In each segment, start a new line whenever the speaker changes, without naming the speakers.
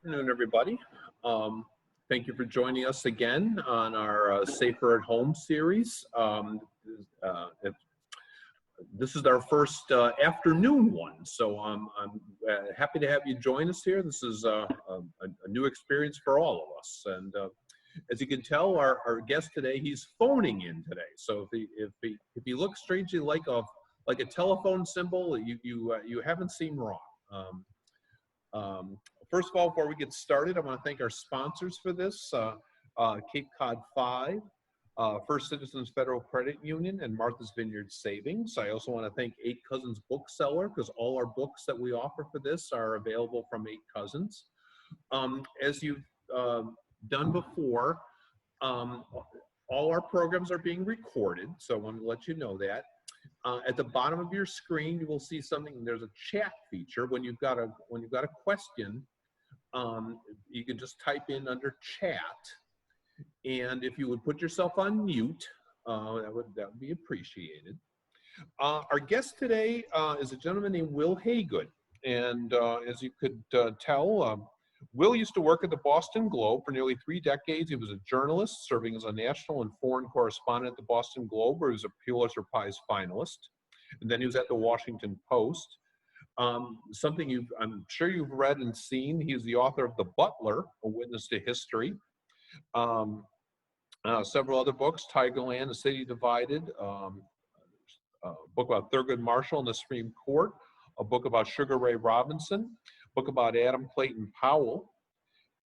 Afternoon, everybody. Thank you for joining us again on our Safer at Home series. This is our first afternoon one, so I'm happy to have you join us here. This is a new experience for all of us, and as you can tell, our guest today, he's phoning in today. So if he looks strangely like a telephone symbol, you haven't seen wrong. First of all, before we get started, I want to thank our sponsors for this, Cape Cod 5, First Citizens Federal Credit Union, and Martha's Vineyard Savings. I also want to thank 8 Cousins Bookseller, because all our books that we offer for this are available from 8 Cousins. As you've done before, all our programs are being recorded, so I want to let you know that. At the bottom of your screen, you will see something. There's a chat feature. When you've got a question, you can just type in under chat, and if you would put yourself on mute, that would be appreciated. Our guest today is a gentleman named Wil Haygood, and as you could tell, Wil used to work at the Boston Globe for nearly 3 decades. He was a journalist, serving as a national and foreign correspondent at the Boston Globe, where he was a Pulitzer Prize finalist. And then he was at the Washington Post. Something I'm sure you've read and seen. He's the author of The Butler, A Witness to History. Several other books, Tigerland, The City Divided, a book about Thurgood Marshall and the Supreme Court, a book about Sugar Ray Robinson, a book about Adam Clayton Powell.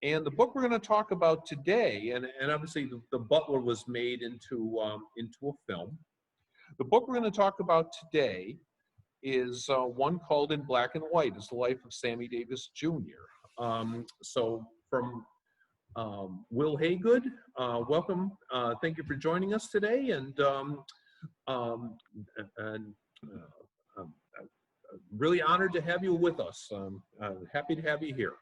And the book we're going to talk about today, and obviously the Butler was made into a film. The book we're going to talk about today is one called In Black and White. It's the life of Sammy Davis Jr. So from Wil Haygood, welcome. Thank you for joining us today, and really honored to have you with us. Happy to have you here.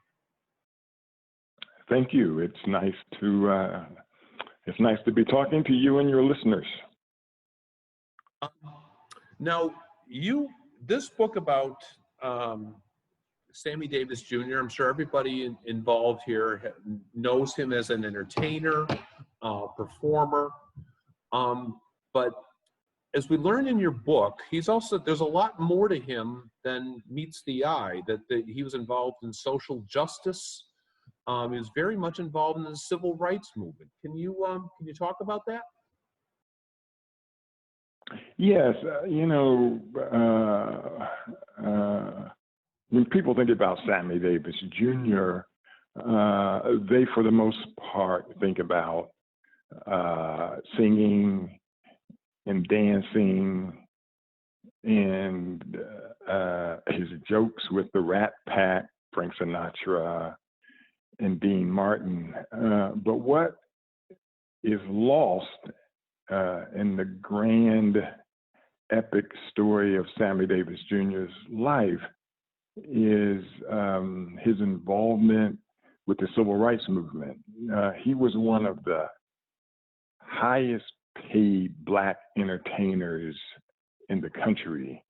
Thank you. It's nice to be talking to you and your listeners.
Now, this book about Sammy Davis Jr., I'm sure everybody involved here knows him as an entertainer, performer, but as we learn in your book, there's a lot more to him than meets the eye, that he was involved in social justice. He was very much involved in the civil rights movement. Can you talk about that?
Yes, when people think about Sammy Davis Jr., they, for the most part, think about singing and dancing and his jokes with the Rat Pack, Frank Sinatra, and Dean Martin. But what is lost in the grand epic story of Sammy Davis Jr.'s life is his involvement with the civil rights movement. He was one of the highest paid Black entertainers in the country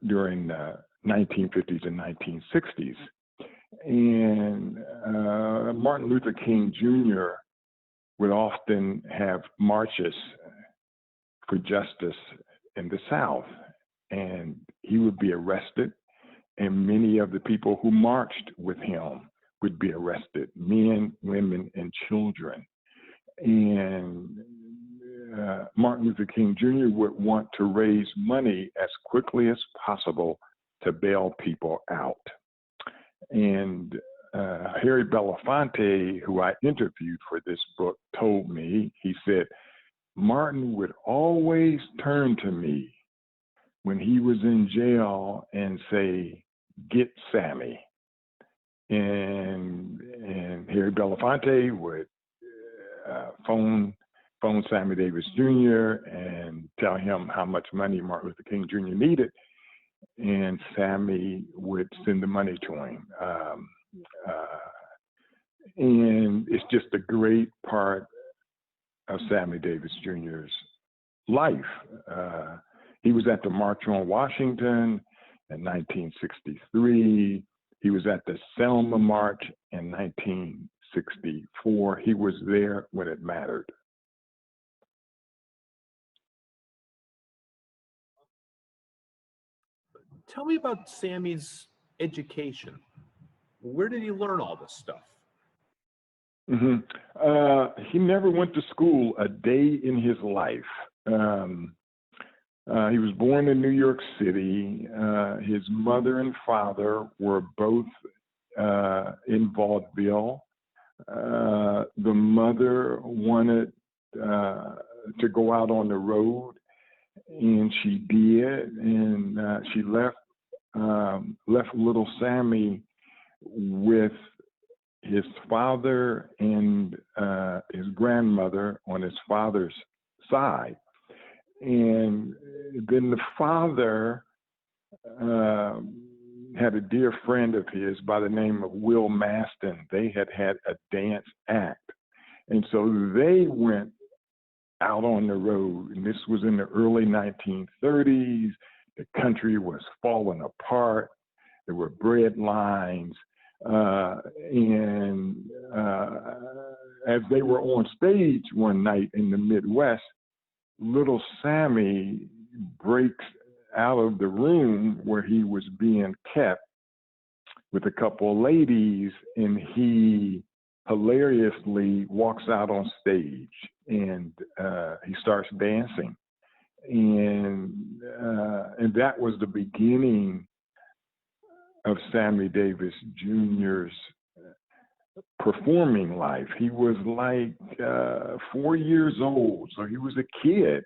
during the 1950s and 1960s. And Martin Luther King Jr. would often have marches for justice in the South, and he would be arrested, and many of the people who marched with him would be arrested, men, women, and children. And Martin Luther King Jr. would want to raise money as quickly as possible to bail people out. And Harry Belafonte, who I interviewed for this book, told me, he said, Martin would always turn to me when he was in jail and say, "Get Sammy." And Harry Belafonte would phone Sammy Davis Jr. and tell him how much money Martin Luther King Jr. needed, and Sammy would send the money to him. And it's just a great part of Sammy Davis Jr.'s life. He was at the March on Washington in 1963. He was at the Selma March in 1964. He was there when it mattered.
Tell me about Sammy's education. Where did he learn all this stuff?
He never went to school a day in his life. He was born in New York City. His mother and father were both in vaudeville. The mother wanted to go out on the road, and she did, and she left little Sammy with his father and his grandmother on his father's side. And then the father had a dear friend of his by the name of Wil Maston. They had a dance act. And so they went out on the road. And this was in the early 1930s. The country was falling apart. There were bread lines. As they were on stage one night in the Midwest, little Sammy breaks out of the room where he was being kept with a couple of ladies, and he hilariously walks out on stage, and he starts dancing. And that was the beginning of Sammy Davis Jr.'s performing life. He was like 4 years old, so he was a kid.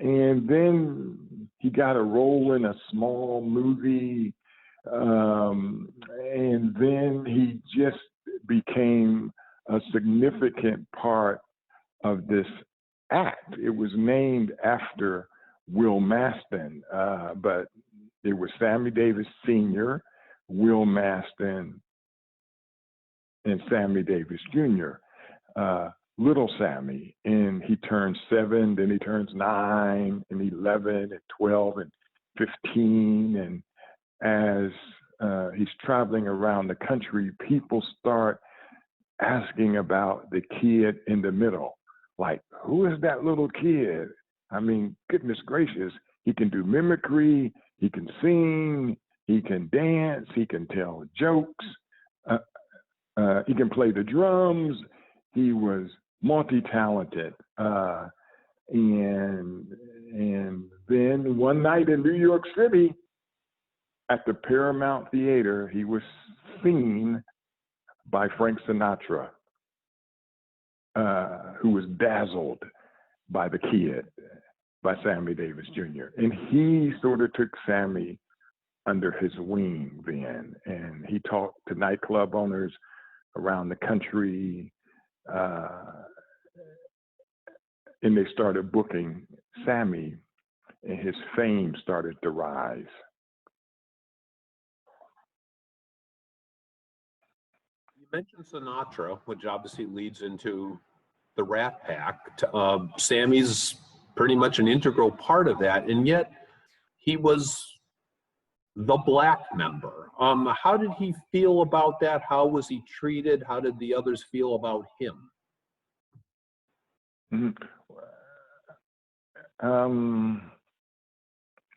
And then he got a role in a small movie, and then he just became a significant part of this act. It was named after Wil Maston, but it was Sammy Davis Sr., Wil Maston, and Sammy Davis Jr., little Sammy. And he turns 7, then he turns 9, and 11, and 12, and 15. And as he's traveling around the country, people start asking about the kid in the middle. Like, who is that little kid? I mean, goodness gracious, he can do mimicry, he can sing, he can dance, he can tell jokes, he can play the drums. He was multi-talented. And then one night in New York City at the Paramount Theater, he was seen by Frank Sinatra, who was dazzled by the kid, by Sammy Davis Jr. And he sort of took Sammy under his wing then, and he talked to nightclub owners around the country, and they started booking Sammy, and his fame started to rise.
You mentioned Sinatra, which obviously leads into the Rat Pack. Sammy's pretty much an integral part of that, and yet he was the black member. How did he feel about that? How was he treated? How did the others feel about him?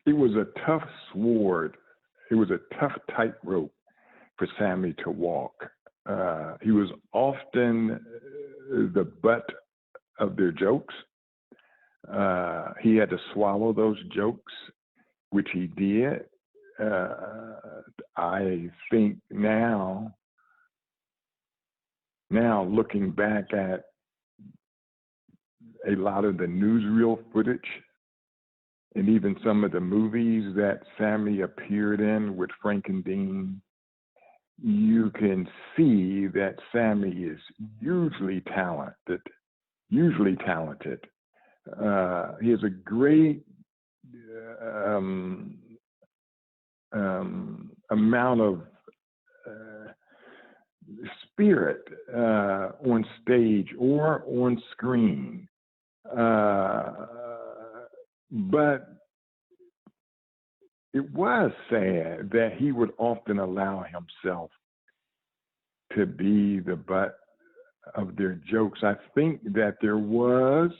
It was a tough sword. It was a tough tightrope for Sammy to walk. He was often the butt of their jokes. He had to swallow those jokes, which he did. I think now looking back at a lot of the newsreel footage and even some of the movies that Sammy appeared in with Frank and Dean, you can see that Sammy is hugely talented. He has a great amount of spirit on stage or on screen. But it was sad that he would often allow himself to be the butt of their jokes. I think that there was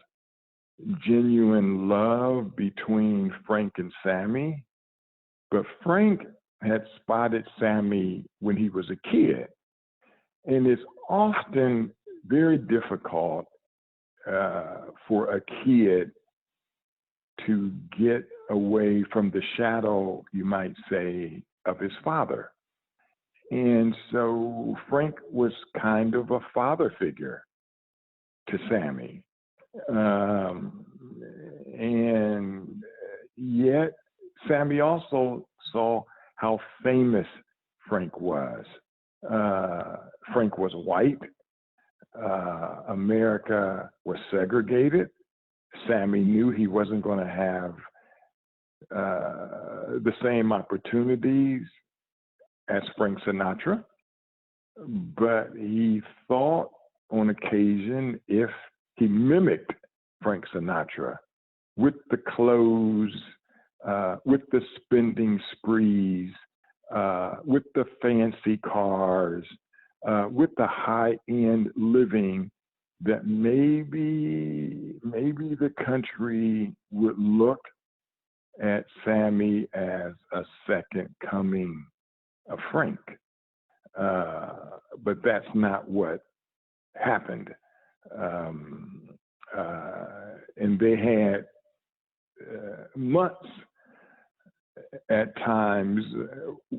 genuine love between Frank and Sammy, but Frank had spotted Sammy when he was a kid. And it's often very difficult for a kid to get away from the shadow, you might say, of his father. And so Frank was kind of a father figure to Sammy. And yet Sammy also saw how famous Frank was. Frank was white. America was segregated. Sammy knew he wasn't going to have the same opportunities as Frank Sinatra, but he thought on occasion if he mimicked Frank Sinatra with the clothes, with the spending sprees, with the fancy cars, with the high-end living, that maybe the country would look at Sammy as a second coming of Frank. But that's not what happened. And they had months at times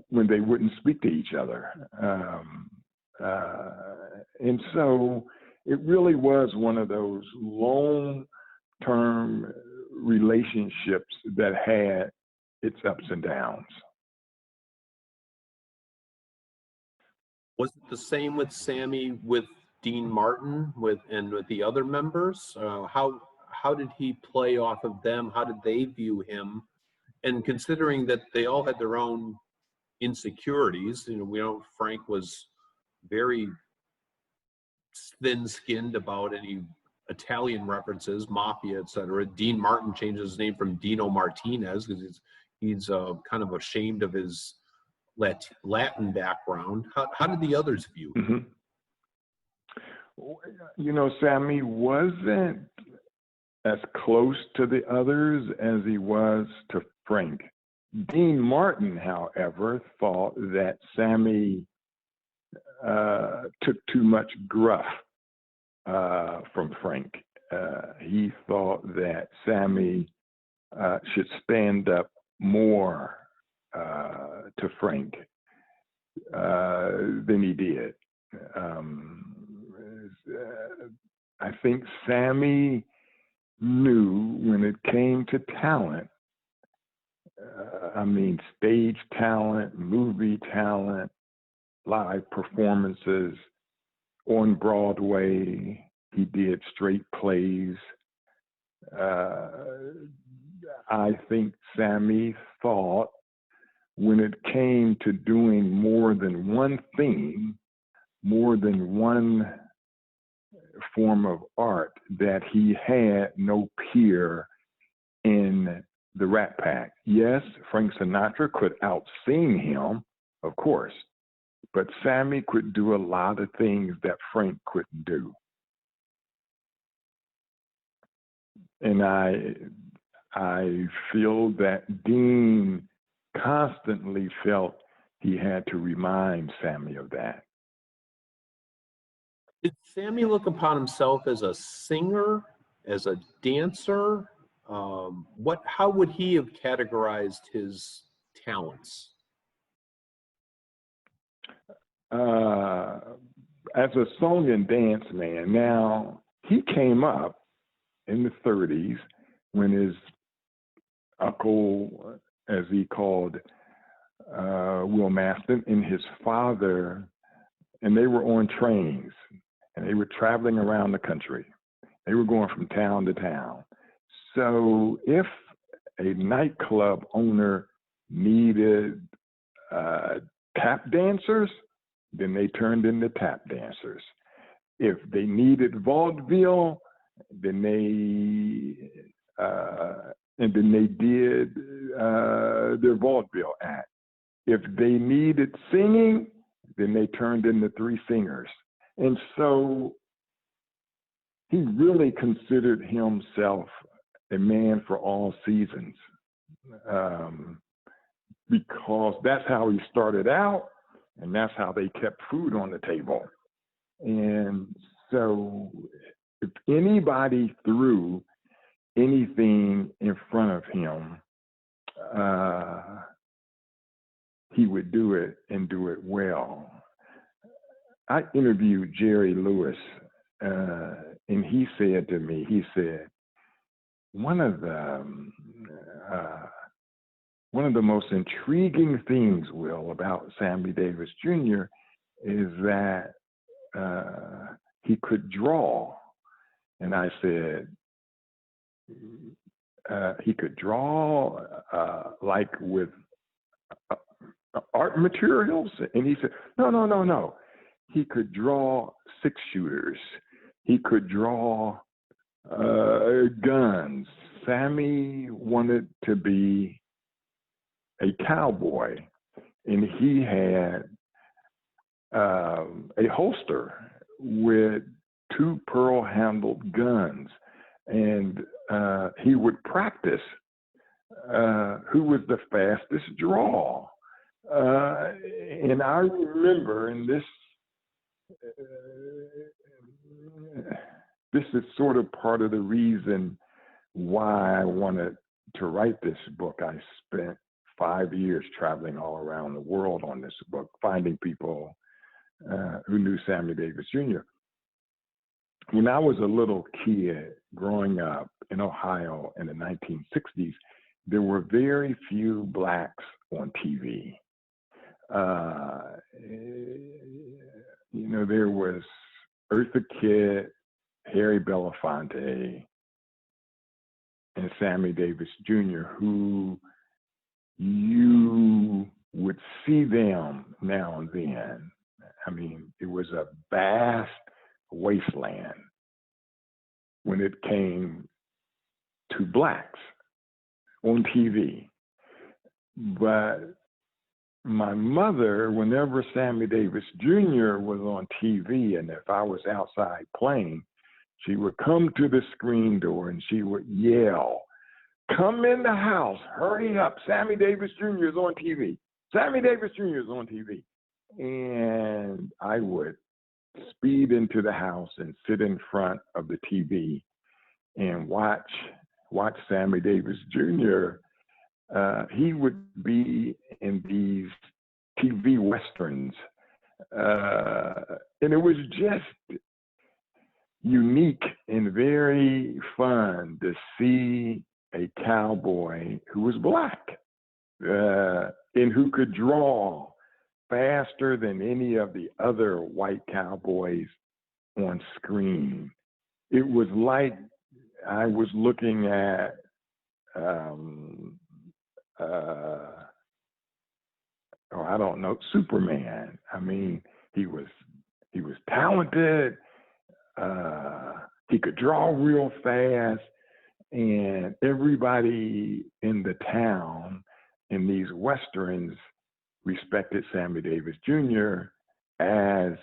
when they wouldn't speak to each other. And so it really was one of those long-term relationships that had its ups and downs.
Was it the same with Sammy, with Dean Martin, with the other members? How did he play off of them? How did they view him? And considering that they all had their own insecurities, we know Frank was very thin-skinned about any Italian references, mafia, etc. Dean Martin changed his name from Dino Martinez because he's kind of ashamed of his Latin background. How did the others view him?
Mm-hmm. Sammy wasn't as close to the others as he was to Frank. Dean Martin, however, thought that Sammy took too much gruff from Frank. He thought that Sammy should stand up more to Frank than he did. I think Sammy knew when it came to talent, stage talent, movie talent, live performances on Broadway. He did straight plays. I think Sammy thought when it came to doing more than one thing, more than one form of art, that he had no peer in the Rat Pack. Yes, Frank Sinatra could out-sing him, of course, but Sammy could do a lot of things that Frank couldn't do. And I feel that Dean constantly felt he had to remind Sammy of that.
Did Sammy look upon himself as a singer, as a dancer? How would he have categorized his talents?
As a song and dance man. Now, he came up in the 30s when his uncle, as he called Will Maston, and his father, and they were on trains, and they were traveling around the country. They were going from town to town. So if a nightclub owner needed tap dancers, then they turned into tap dancers. If they needed vaudeville, then they And then they did their vaudeville act. If they needed singing, then they turned in the three singers. And so he really considered himself a man for all seasons, because that's how he started out, and that's how they kept food on the table. And so if anybody threw anything in front of him, he would do it and do it well. I interviewed Jerry Lewis, and he said to me, he said, one of the most intriguing things, Wil, about Sammy Davis Jr. is that he could draw. And I said, he could draw like with art materials? And he said, no. He could draw 6-shooters. He could draw guns. Sammy wanted to be a cowboy, and he had a holster with 2 pearl-handled guns, and he would practice who was the fastest draw. And I remember, and this is sort of part of the reason why I wanted to write this book. I spent 5 years traveling all around the world on this book, finding people who knew Sammy Davis Jr. When I was a little kid growing up in Ohio in the 1960s, there were very few Blacks on TV. There was Eartha Kitt, Harry Belafonte, and Sammy Davis Jr., who you would see them now and then. I mean, it was a vast wasteland when it came to Blacks on TV. But my mother, whenever Sammy Davis Jr. was on TV, and if I was outside playing, she would come to the screen door and she would yell, "Come in the house, hurry up, Sammy Davis Jr. is on TV. Sammy Davis Jr. is on TV." And I would speed into the house and sit in front of the TV and watch Sammy Davis Jr. He would be in these TV westerns, and it was just unique and very fun to see a cowboy who was Black and who could draw faster than any of the other white cowboys on screen. It was like I was looking at Superman. I mean, he was talented. He could draw real fast, and everybody in the town in these westerns respected Sammy Davis Jr. as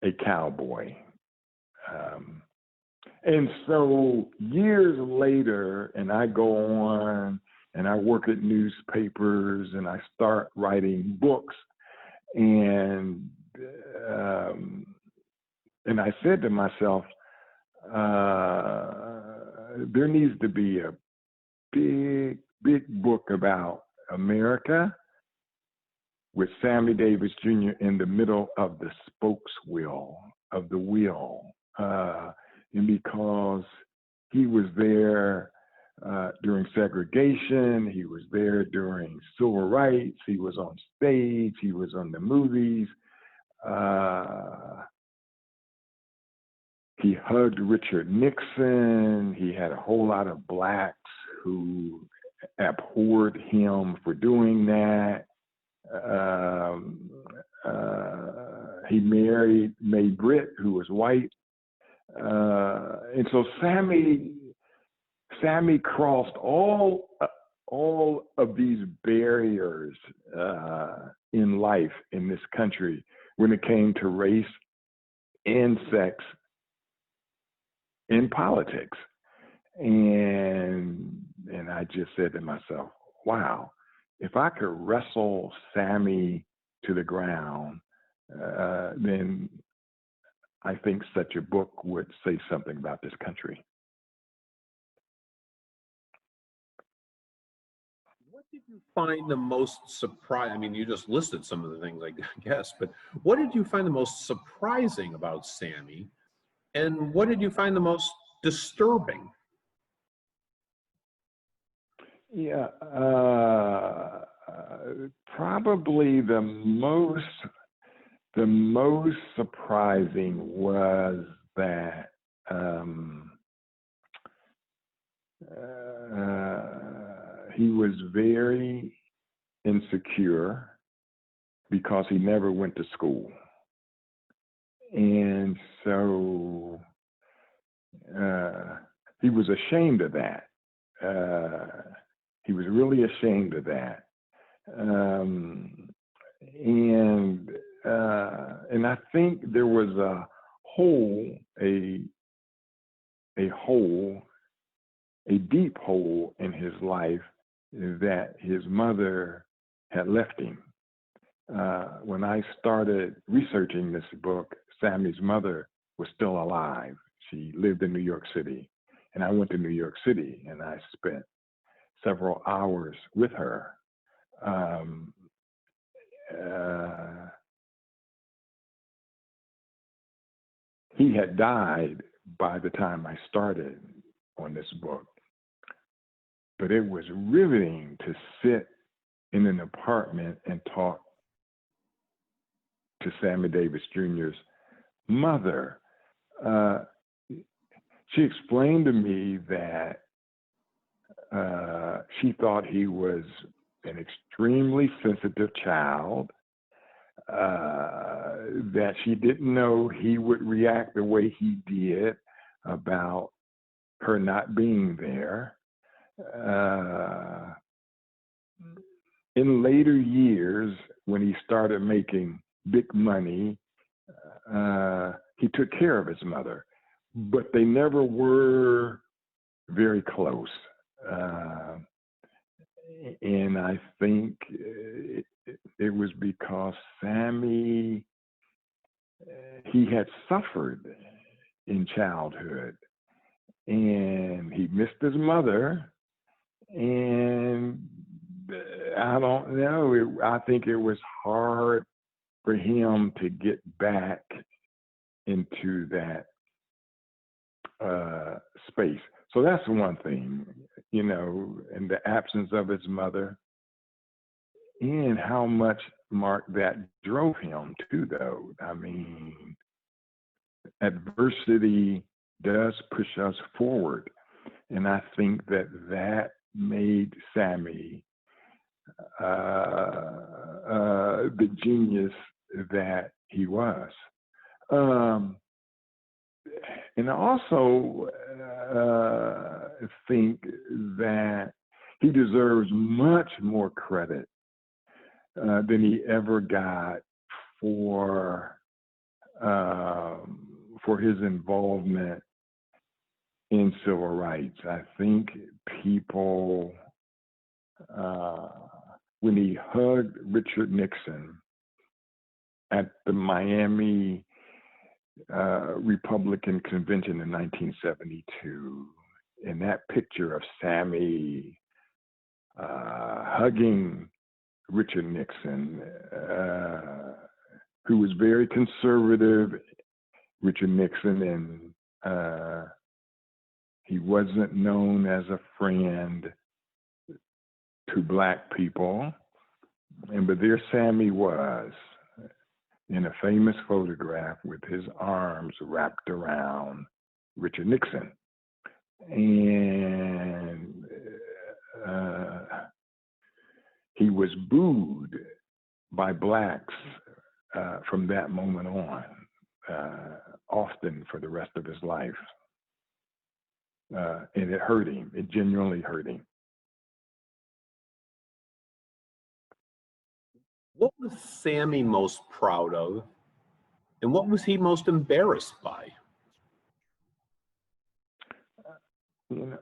a cowboy. And so years later, and I go on and I work at newspapers and I start writing books, and I said to myself, there needs to be a big book about America with Sammy Davis Jr. in the middle of the spokeswheel of the wheel. And because he was there during segregation, he was there during civil rights, he was on stage, he was on the movies. He hugged Richard Nixon. He had a whole lot of Blacks who abhorred him for doing that. He married Mae Britt, who was white. And so Sammy Sammy crossed all of these barriers in life in this country when it came to race and sex in politics. And I just said to myself, wow, if I could wrestle Sammy to the ground, then I think such a book would say something about this country.
What did you find the most surprising? I mean, you just listed some of the things, I guess, but what did you find the most surprising about Sammy? And what did you find the most disturbing?
Yeah, probably the most surprising was that he was very insecure because he never went to school. And so he was ashamed of that. He was really ashamed of that. And I think there was a deep hole in his life that his mother had left him. When I started researching this book, Sammy's mother was still alive. She lived in New York City. And I went to New York City and I spent several hours with her. He had died by the time I started on this book. But it was riveting to sit in an apartment and talk to Sammy Davis Jr.'s mother. She explained to me that she thought he was an extremely sensitive child, that she didn't know he would react the way he did about her not being there. In later years, when he started making big money, he took care of his mother, but they never were very close. And I think it was because Sammy, he had suffered in childhood and he missed his mother. And I don't know, I think it was hard for him to get back into that space. So that's one thing, you know, in the absence of his mother, and how much, Mark, that drove him too, though. I mean, adversity does push us forward. And I think that made Sammy the genius that he was. And I also think that he deserves much more credit than he ever got for his involvement in civil rights. I think people, when he hugged Richard Nixon at the Miami Republican Convention in 1972, and that picture of Sammy hugging Richard Nixon, who was very conservative, Richard Nixon, and he wasn't known as a friend to Black people, but there Sammy was, in a famous photograph with his arms wrapped around Richard Nixon. And he was booed by Blacks from that moment on, often for the rest of his life. And it hurt him. It genuinely hurt him.
What was Sammy most proud of, and what was he most embarrassed by?
You know,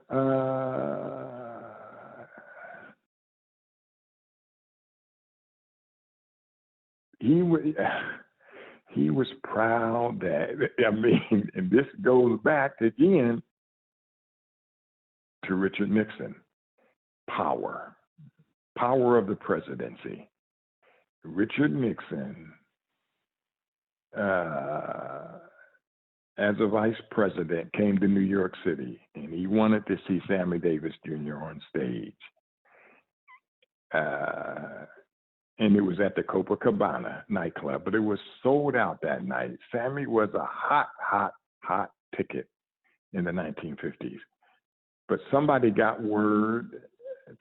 he was proud that, I mean, and this goes back again to Richard Nixon, power of the presidency. Richard Nixon, as a vice president, came to New York City, and he wanted to see Sammy Davis Jr. on stage. And it was at the Copacabana nightclub, but it was sold out that night. Sammy was a hot ticket in the 1950s. But somebody got word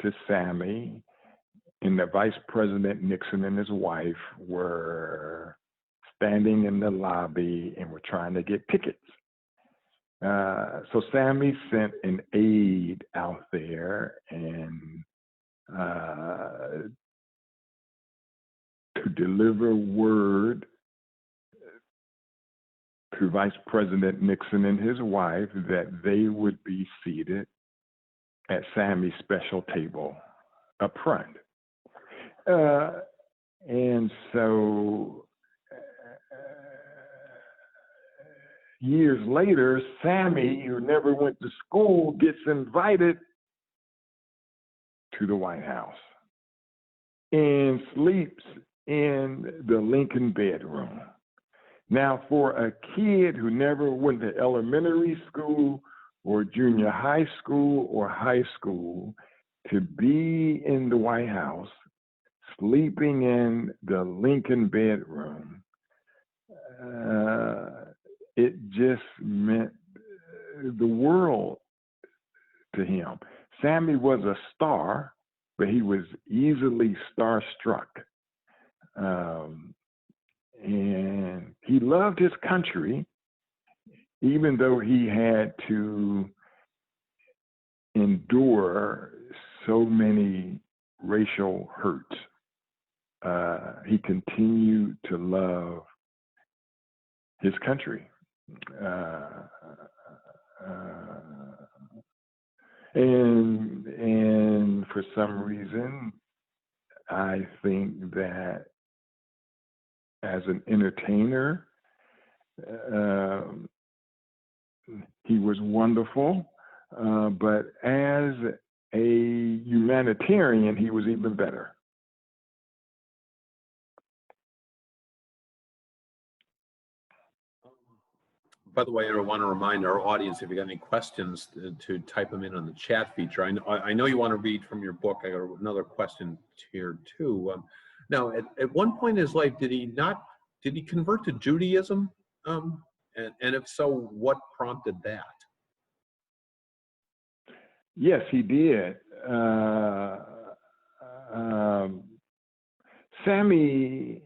to Sammy, and the Vice President Nixon and his wife were standing in the lobby and were trying to get tickets. So Sammy sent an aide out there and to deliver word to Vice President Nixon and his wife that they would be seated at Sammy's special table up front. And so years later, Sammy, who never went to school, gets invited to the White House and sleeps in the Lincoln bedroom. Now, for a kid who never went to elementary school or junior high school or high school, to be in the White House, sleeping in the Lincoln bedroom, it just meant the world to him. Sammy was a star, but he was easily starstruck. And he loved his country, even though he had to endure so many racial hurts. He continued to love his country. And for some reason, I think that as an entertainer, he was wonderful, but as a humanitarian, he was even better.
By the way, I want to remind our audience, if you got any questions, to type them in on the chat feature. I know you want to read from your book. I got another question here too. Now, at one point in his life, did he convert to Judaism? And if so, what prompted that?
Yes, he did. Sammy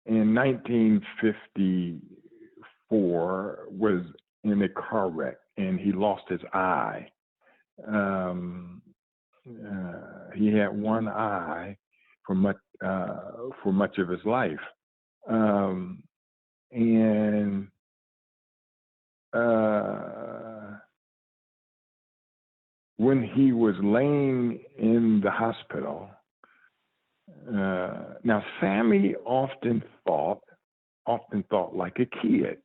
in 1954 was in a car wreck and he lost his eye. He had one eye for much of his life. And when he was laying in the hospital, now Sammy often thought like a kid.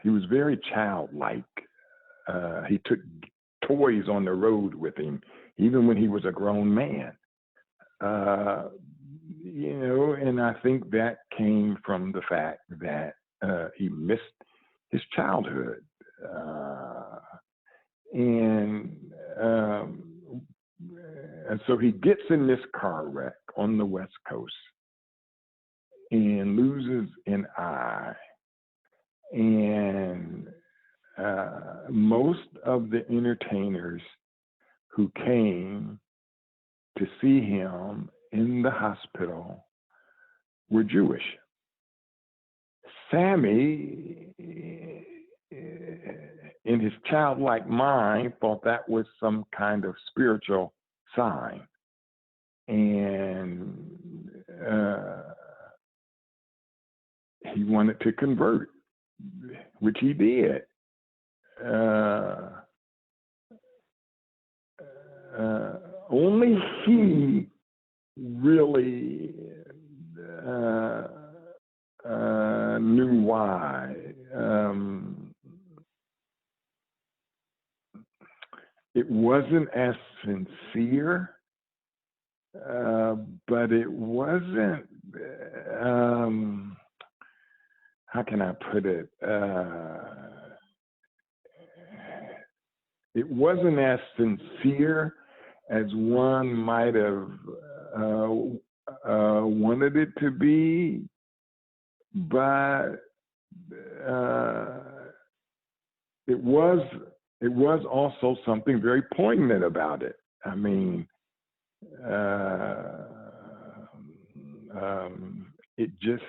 He was very childlike. He took toys on the road with him, even when he was a grown man. And I think that came from the fact that he missed his childhood. And so he gets in this car wreck on the West Coast and loses an eye. And most of the entertainers who came to see him in the hospital were Jewish. Sammy in his childlike mind, thought that was some kind of spiritual sign. And he wanted to convert, which he did. Only he really knew why. It wasn't as sincere, but it wasn't, how can I put it? It wasn't as sincere as one might have wanted it to be, but it was also something very poignant about it. I mean, it just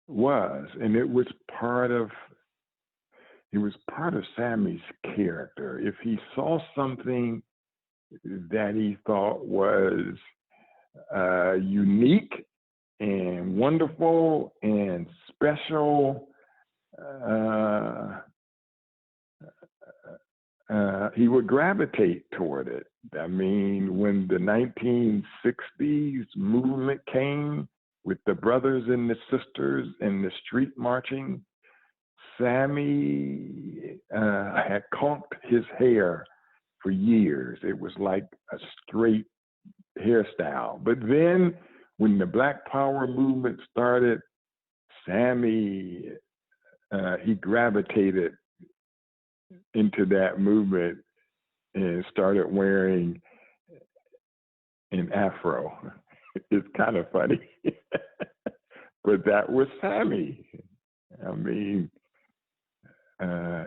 was, and it was part of Sammy's character. If he saw something that he thought was unique and wonderful and special, he would gravitate toward it. I mean, when the 1960s movement came with the brothers and the sisters and the street marching, Sammy had combed his hair for years. It was like a straight hairstyle. But then when the Black Power movement started, Sammy, he gravitated into that movement and started wearing an afro. It's kind of funny, but that was Sammy. I mean,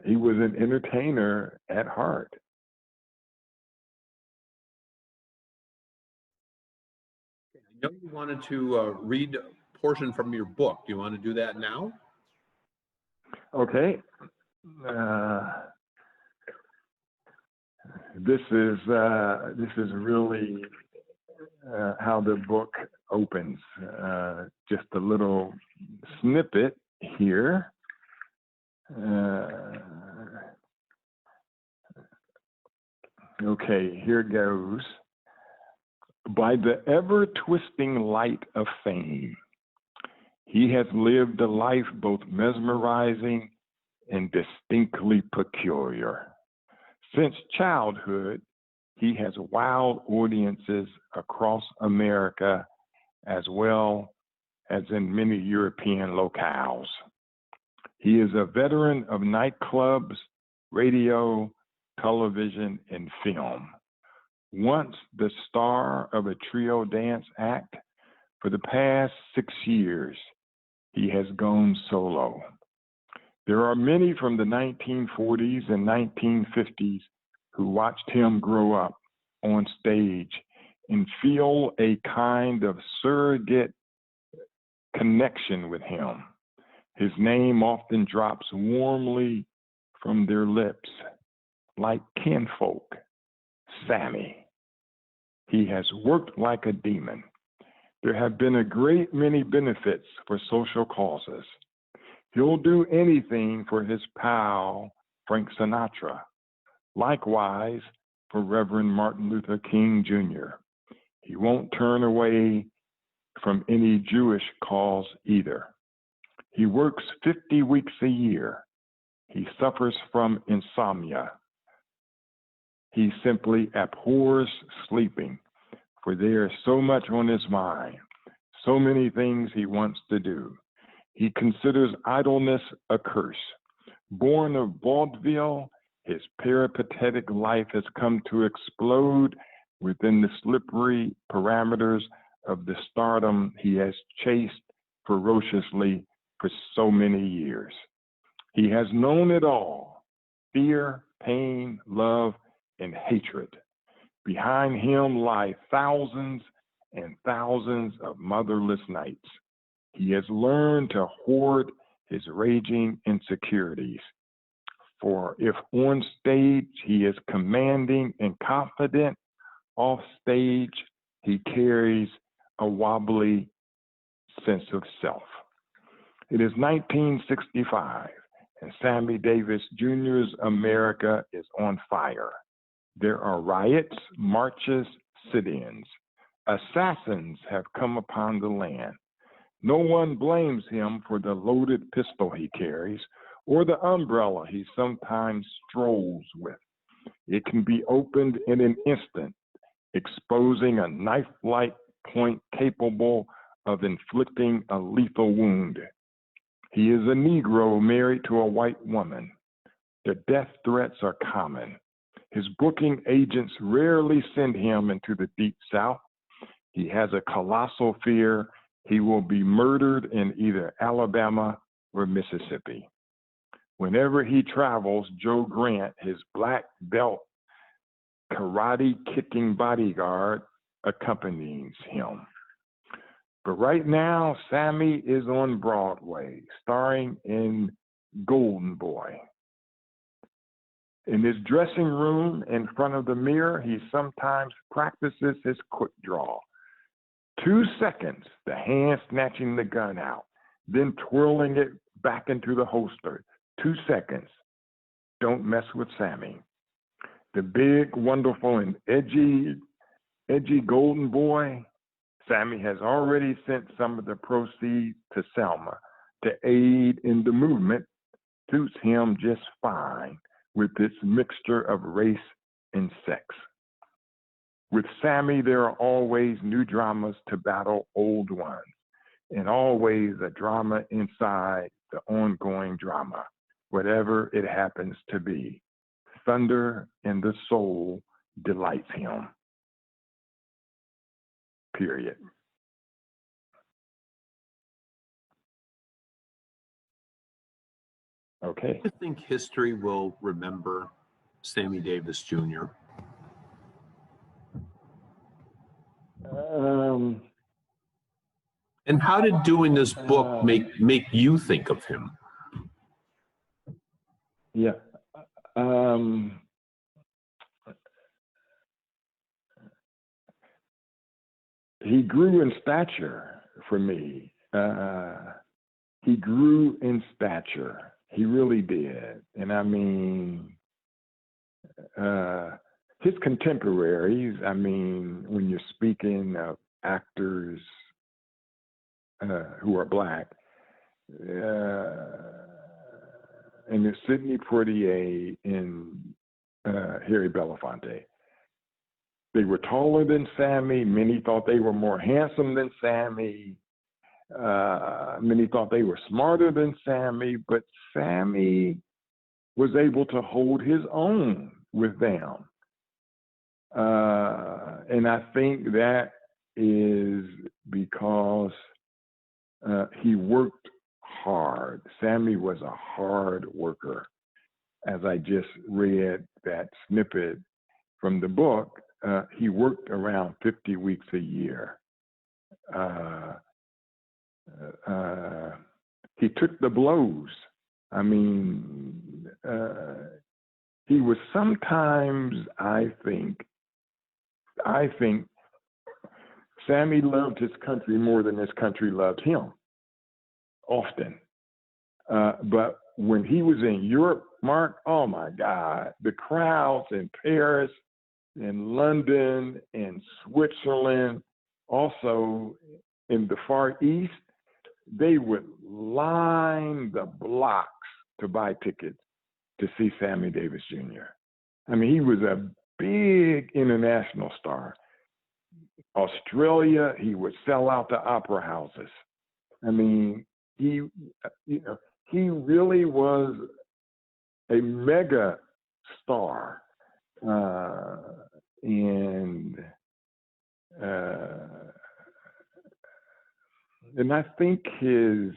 he was an entertainer at heart.
I know you wanted to read a portion from your book. Do you want to do that now?
Okay. This is really how the book opens. Just a little snippet here. Okay, here goes. By the ever-twisting light of fame, he has lived a life both mesmerizing and distinctly peculiar. Since childhood, he has wowed audiences across America as well as in many European locales. He is a veteran of nightclubs, radio, television, and film. Once the star of a trio dance act, for the past 6 years, he has gone solo. There are many from the 1940s and 1950s who watched him grow up on stage and feel a kind of surrogate connection with him. His name often drops warmly from their lips, like kinfolk, Sammy. He has worked like a demon. There have been a great many benefits for social causes. He'll do anything for his pal, Frank Sinatra. Likewise, for Reverend Martin Luther King Jr. He won't turn away from any Jewish cause either. He works 50 weeks a year. He suffers from insomnia. He simply abhors sleeping, for there is so much on his mind, so many things he wants to do. He considers idleness a curse. Born of vaudeville, his peripatetic life has come to explode within the slippery parameters of the stardom he has chased ferociously for so many years. He has known it all: fear, pain, love, and hatred. Behind him lie thousands and thousands of motherless nights. He has learned to hoard his raging insecurities. For if on stage he is commanding and confident, off stage he carries a wobbly sense of self. It is 1965, and Sammy Davis Jr.'s America is on fire. There are riots, marches, sit-ins. Assassins have come upon the land. No one blames him for the loaded pistol he carries or the umbrella he sometimes strolls with. It can be opened in an instant, exposing a knife-like point capable of inflicting a lethal wound. He is a Negro married to a white woman. The death threats are common. His booking agents rarely send him into the Deep South. He has a colossal fear he will be murdered in either Alabama or Mississippi. Whenever he travels, Joe Grant, his black belt karate-kicking bodyguard, accompanies him. But right now, Sammy is on Broadway, starring in Golden Boy. In his dressing room in front of the mirror, he sometimes practices his quick draw. 2 seconds, the hand snatching the gun out, then twirling it back into the holster. 2 seconds. Don't mess with Sammy. The big, wonderful, and edgy Golden Boy, Sammy has already sent some of the proceeds to Selma to aid in the movement. Suits him just fine with its mixture of race and sex. With Sammy, there are always new dramas to battle old ones, and always a drama inside the ongoing drama, whatever it happens to be. Thunder in the soul delights him. Period. Okay.
Do you think history will remember Sammy Davis Jr.? And how did doing this book make you think of him?
Yeah. He grew in stature for me. He grew in stature. He really did. And I mean, his contemporaries, I mean, when you're speaking of actors who are Black, and there's Sidney Poitier and Harry Belafonte. They were taller than Sammy. Many thought they were more handsome than Sammy. Many thought they were smarter than Sammy, but Sammy was able to hold his own with them. And I think that is because he worked hard. Sammy was a hard worker. As I just read that snippet from the book, he worked around 50 weeks a year. He took the blows. I mean, he was sometimes, I think Sammy loved his country more than his country loved him, often. But when he was in Europe, Mark, oh my God, the crowds in Paris, in London, in Switzerland, also in the Far East, they would line the blocks to buy tickets to see Sammy Davis Jr. I mean, he was a big international star. Australia, he would sell out the opera houses. I mean, he really was a mega star. And I think his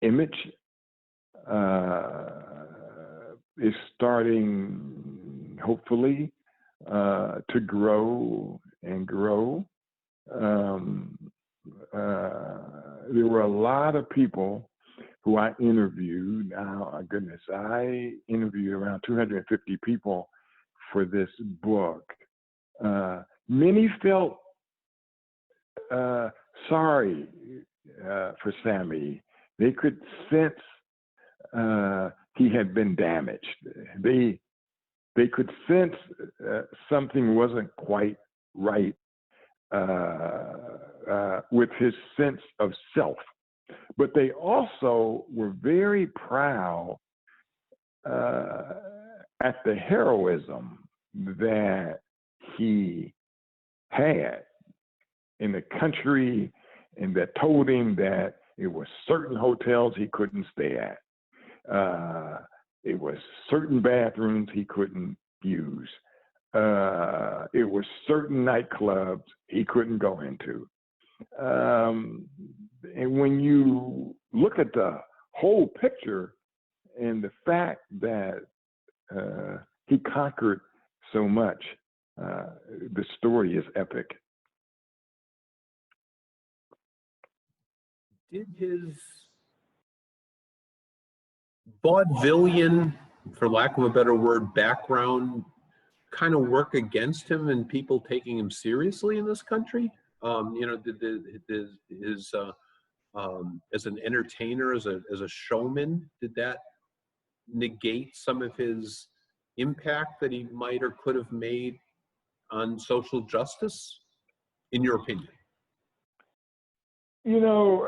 image is starting, hopefully, to grow and grow. There were a lot of people who I interviewed. Now, goodness, I interviewed around 250 people for this book. Many felt sorry for Sammy. They could sense he had been damaged. They could sense something wasn't quite right with his sense of self. But they also were very proud at the heroism that he had in the country, and that told him that it was certain hotels he couldn't stay at. It was certain bathrooms he couldn't use. It was certain nightclubs he couldn't go into. And when you look at the whole picture and the fact that he conquered so much, the story is epic.
Did his vaudevillian, for lack of a better word, background kind of work against him and people taking him seriously in this country? You know, did his as an entertainer, as a showman, did that negate some of his impact that he might or could have made on social justice, in your opinion?
You know,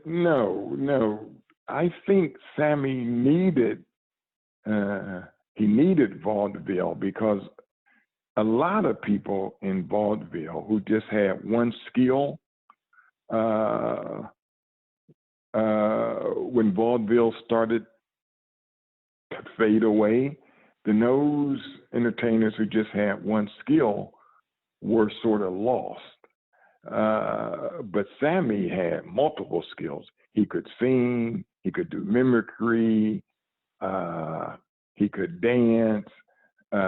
no. I think Sammy needed vaudeville, because a lot of people in vaudeville who just had one skill, when vaudeville started to fade away, then those entertainers who just had one skill were sort of lost. But Sammy had multiple skills. He could sing, he could do mimicry, he could dance,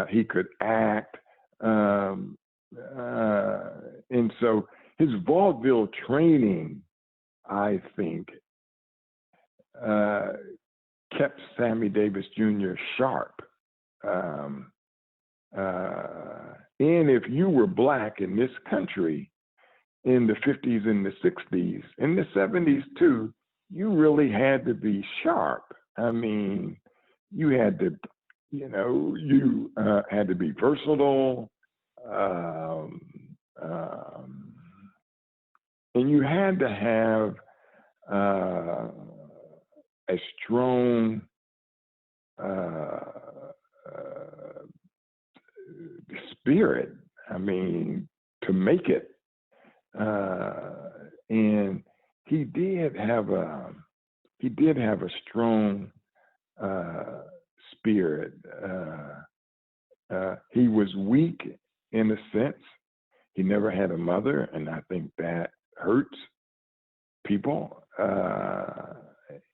he could act. And so his vaudeville training, I think, kept Sammy Davis Jr. sharp. And if you were Black in this country in the 50s and the 60s, in the 70s too, you really had to be sharp. I mean, you had to, you know, you had to be versatile, and you had to have a strong spirit, I mean, to make it. And he did have a strong spirit. He was weak in a sense. He never had a mother, and I think that hurts people.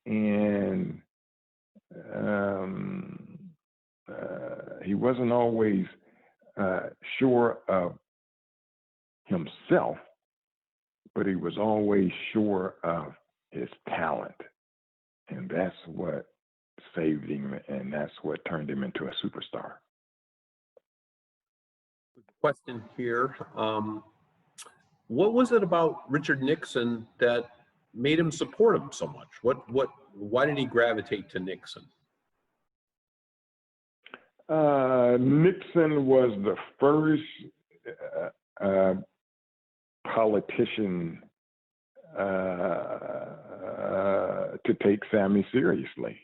And he wasn't always sure of himself, but he was always sure of his talent. And that's what saved him, and that's what turned him into a superstar.
Question here. What was it about Richard Nixon that made him support him so much? Why did he gravitate to Nixon?
Nixon was the first politician to take Sammy seriously.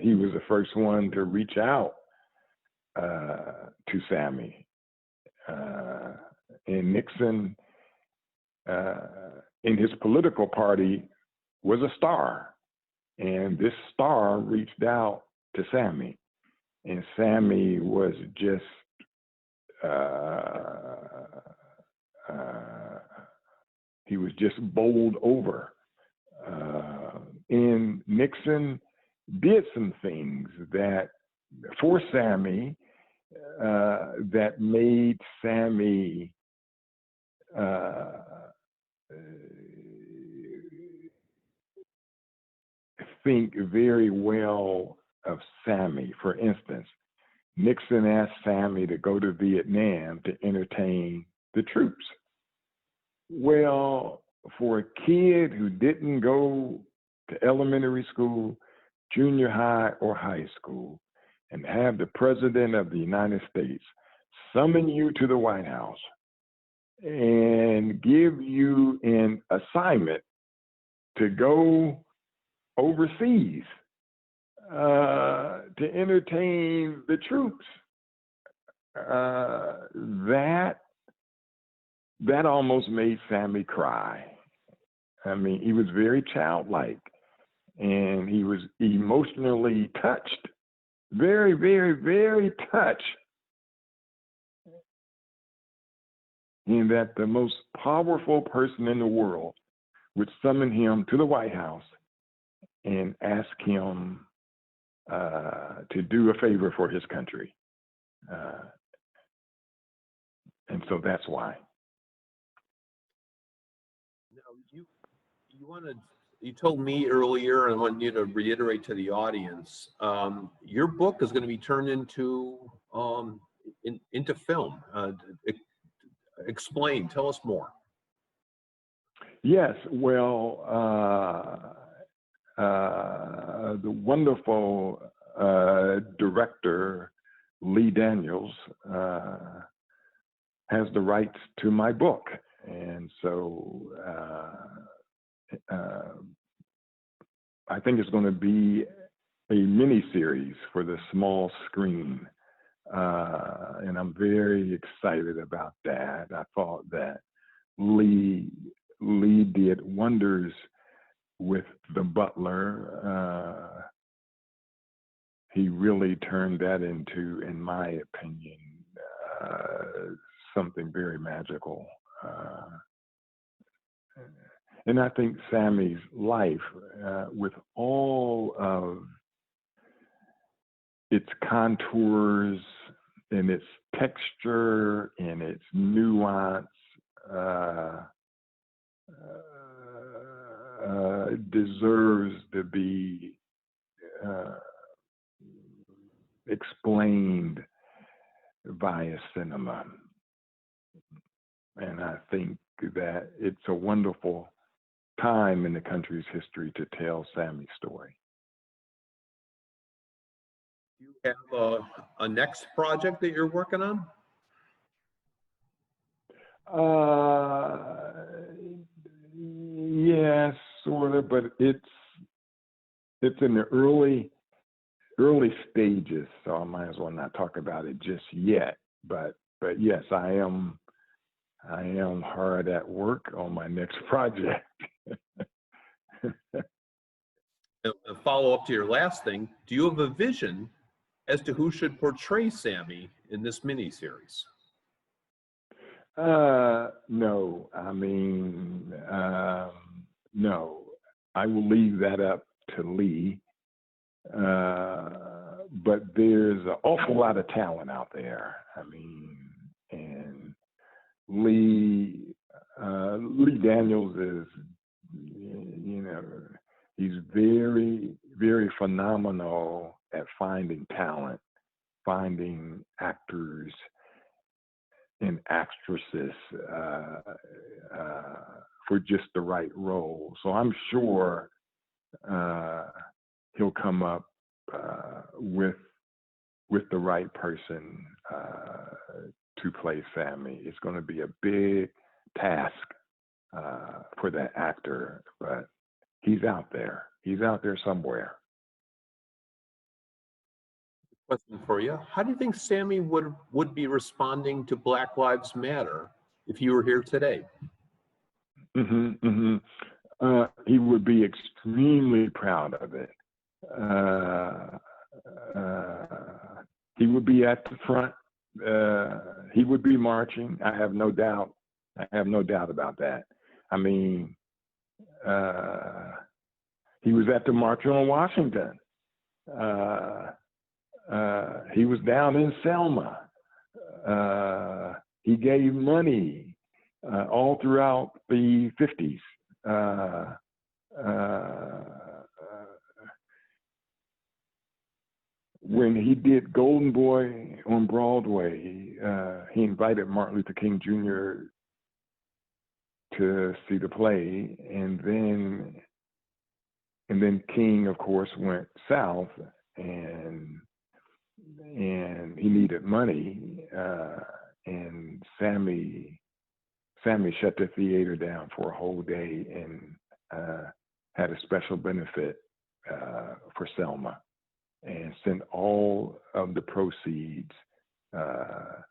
He was the first one to reach out to Sammy. And Nixon, in his political party, was a star. And this star reached out to Sammy. And Sammy was just, he was just bowled over. And Nixon did some things that, for Sammy, that made Sammy think very well of Sammy. For instance, Nixon asked Sammy to go to Vietnam to entertain the troops. Well, for a kid who didn't go to elementary school, junior high, or high school, and have the President of the United States summon you to the White House and give you an assignment to go overseas to entertain the troops, that almost made Sammy cry. I mean, he was very childlike, and he was emotionally touched, very, very, very touched, in that the most powerful person in the world would summon him to the White House and ask him to do a favor for his country. And so that's why.
Now, you told me earlier, and I want you to reiterate to the audience, your book is going to be turned into film. Explain, tell us more.
Yes, well, the wonderful director, Lee Daniels, has the rights to my book. And so I think it's going to be a miniseries for the small screen. And I'm very excited about that. I thought that Lee did wonders with The Butler. He really turned that into, in my opinion, something very magical. And I think Sammy's life, with all of its contours and its texture and its nuance, deserves to be explained via cinema. And I think that it's a wonderful time in the country's history to tell Sammy's story.
Do you have a next project that you're working on?
Yes, sort of, but it's in the early stages, so I might as well not talk about it just yet. But yes, I am hard at work on my next project.
A follow-up to your last thing, do you have a vision as to who should portray Sammy in this miniseries?
No, I mean, no. I will leave that up to Lee. But there's an awful lot of talent out there. I mean, and Lee Daniels is, he's very, very phenomenal at finding talent, finding actors and actresses for just the right role. So I'm sure he'll come up with the right person to play Sammy. It's going to be a big task for that actor, but he's out there. He's out there somewhere.
Question for you. How do you think Sammy would be responding to Black Lives Matter if you were here today?
He would be extremely proud of it. He would be at the front. He would be marching. I have no doubt about that. I mean, he was at the March on Washington. He was down in Selma. He gave money. all throughout the 50s. When he did Golden Boy on Broadway, he invited Martin Luther King Jr. to see the play, and then King, of course, went south, and he needed money, and Sammy shut the theater down for a whole day and had a special benefit for Selma, and sent all of the proceeds to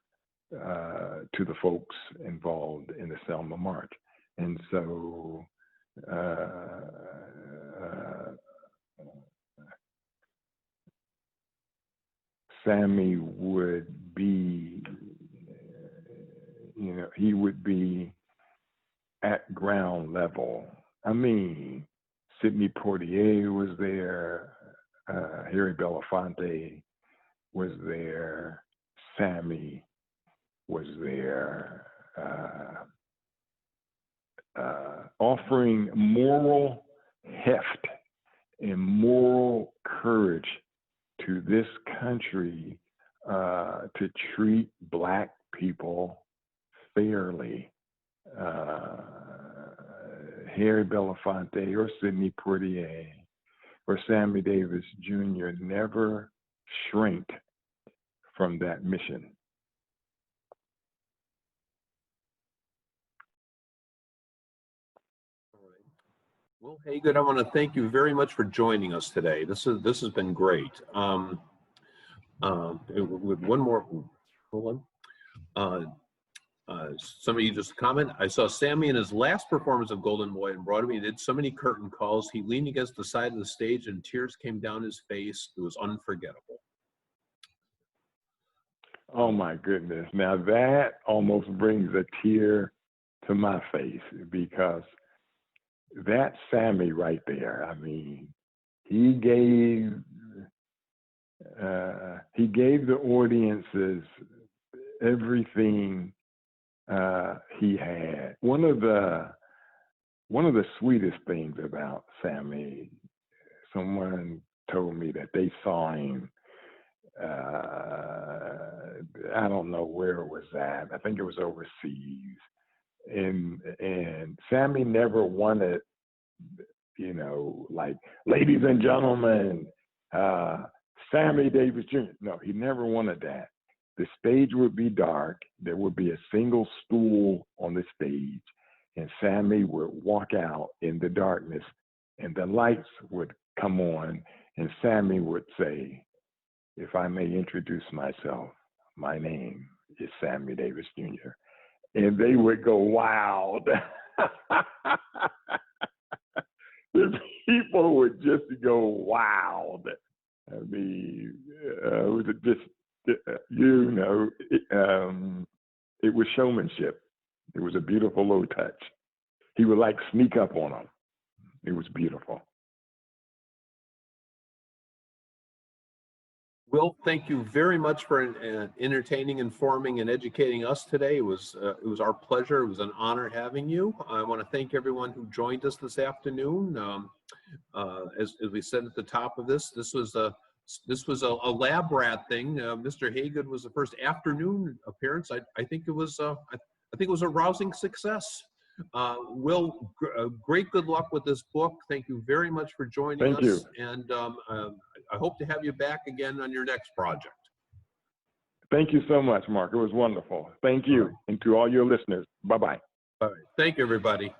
the folks involved in the Selma March. And so Sammy would be, he would be at ground level. I mean, Sidney Poitier was there, Harry Belafonte was there, Sammy was there, offering moral heft and moral courage to this country to treat Black people fairly. Harry Belafonte or Sidney Poitier or Sammy Davis Jr. never shrank from that mission.
Wil Haygood, I want to thank you very much for joining us today. This has been great. With one more, hold on. Somebody just comment. I saw Sammy in his last performance of Golden Boy on Broadway. He did so many curtain calls. He leaned against the side of the stage and tears came down his face. It was unforgettable.
Oh my goodness. Now that almost brings a tear to my face, because that's Sammy right there. I mean, he gave the audiences everything he had. One of the sweetest things about Sammy, someone told me that they saw him, I don't know where it was at. I think it was overseas. And Sammy never wanted, like, ladies and gentlemen, Sammy Davis Jr. No, he never wanted that. The stage would be dark. There would be a single stool on the stage, and Sammy would walk out in the darkness, and the lights would come on, and Sammy would say, "If I may introduce myself, my name is Sammy Davis Jr." And they would go wild. The people would just go wild. I mean, it was just, it was showmanship. It was a beautiful low touch. He would like sneak up on them. It was beautiful.
Wil, thank you very much for entertaining, informing, and educating us today. It was our pleasure. It was an honor having you. I want to thank everyone who joined us this afternoon. As we said at the top of this was a lab rat thing. Mr. Haygood was the first afternoon appearance. I think it was a rousing success. Wil, great good luck with this book. Thank you very much for joining us.
You.
And I hope to have you back again on your next project.
Thank you so much, Mark. It was wonderful. Thank you. And to all your listeners, bye-bye.
All right. Thank you, everybody.